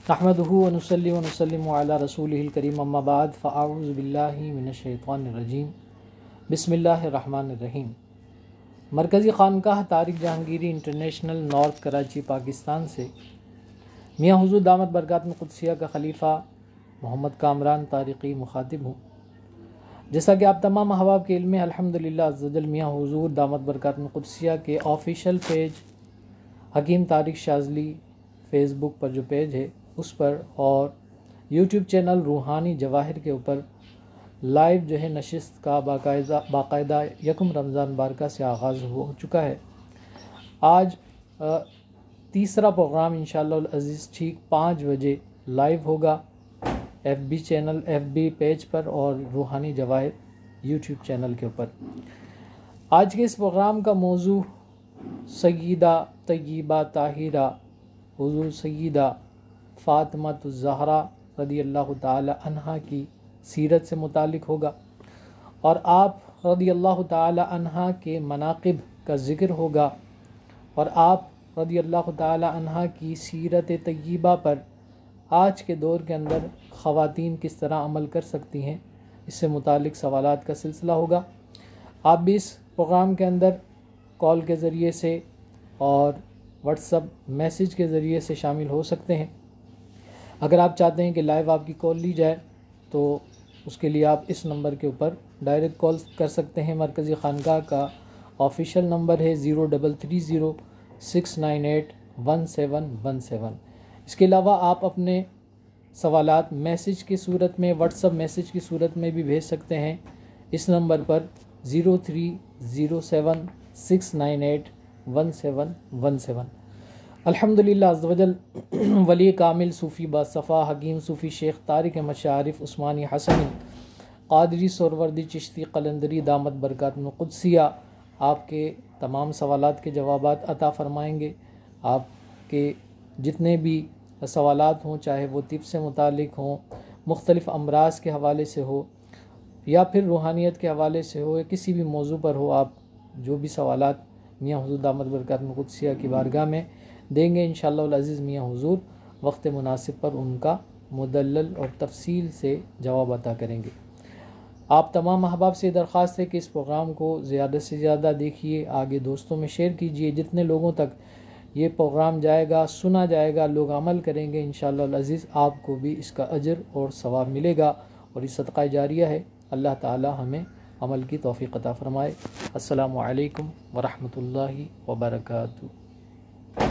نحمدہ ونصلی ونسلم علی رسولہ الکریم اما بعد فاعوذ باللہ من الشیطان الرجیم بسم اللہ الرحمن الرحیم۔ مرکزی خانقاہ طارق جہانگیری انٹرنیشنل نارتھ کراچی پاکستان سے میاں حضور دامت برکاتہ القدسیہ کا خلیفہ محمد کامران طارقی مخاطب ہوں۔ جیسا کہ آپ تمام احباب کے علم میں الحمدللہ عز و جل میاں حضور دامت برکاتہ القدسیہ کے آفیشیل پیج حکیم طارق شاذلی فیس بک پر جو پیج ہے اس پر اور یوٹیوب چینل روحانی جواہر کے اوپر لائیو جو ہے نشست کا باقاعدہ یکم رمضان بارکہ سے آغاز ہو چکا ہے۔ آج تیسرا پروگرام انشاءاللہ العزیز ٹھیک 5 بجے لائیو ہوگا ایف بی پیج پر اور روحانی جواہر یوٹیوب چینل کے اوپر۔ آج کے اس پروگرام کا موضوع سیدہ طیبہ طاہرہ حضور سیدہ فاطمہ الزہرا رضی اللہ تعالی عنہا کی سیرت سے متعلق ہوگا، اور آپ رضی اللہ تعالی عنہا کے مناقب کا ذکر ہوگا، اور آپ رضی اللہ تعالی عنہا کی سیرت طیبہ پر آج کے دور کے اندر خواتین کس طرح عمل کر سکتی ہیں، اس سے متعلق سوالات کا سلسلہ ہوگا۔ آپ بھی اس پروگرام کے اندر کال کے ذریعے سے اور واٹس ایپ میسیج کے ذریعے سے شامل ہو سکتے ہیں۔ اگر آپ چاہتے ہیں کہ لائیو آپ کی کال لی جائے تو اس کے لیے آپ اس نمبر کے اوپر ڈائریکٹ کال کر سکتے ہیں۔ مرکزی خانقاہ کا آفیشیل نمبر ہے 0330-698-1717۔ اس کے علاوہ آپ اپنے سوالات میسیج کی صورت میں واٹس ایپ میسیج کی صورت میں بھی بھیج سکتے ہیں اس نمبر پر 0307-698-1717۔ الحمدللہ عز و جل ولی کامل صوفی باصفا حکیم صوفی شیخ طارق احمد شاہ عارف عثمانی حسنی قادری سہروردی چشتی قلندری دامت برکاتہ القدسیہ آپ کے تمام سوالات کے جوابات عطا فرمائیں گے۔ آپ کے جتنے بھی سوالات ہوں، چاہے وہ طب سے متعلق ہوں، مختلف امراض کے حوالے سے ہو، یا پھر روحانیت کے حوالے سے ہو، یا کسی بھی موضوع پر ہو، آپ جو بھی سوالات میاں حضور دامت برکاتہ القدسیہ کی بارگاہ میں دیں گے انشاءاللہ العزیز میاں حضور وقت مناسب پر ان کا مدلل اور تفصیل سے جواب عطا کریں گے۔ آپ تمام احباب سے درخواست ہے کہ اس پروگرام کو زیادہ سے زیادہ دیکھیے، آگے دوستوں میں شیئر کیجیے۔ جتنے لوگوں تک یہ پروگرام جائے گا، سنا جائے گا، لوگ عمل کریں گے انشاءاللہ العزیز، آپ کو بھی اس کا اجر اور ثواب ملے گا، اور یہ صدقہ جاریہ ہے۔ اللہ تعالی ہمیں عمل کی توفیق عطا فرمائے۔ السلام علیکم ورحمۃ اللہ وبرکاتہ۔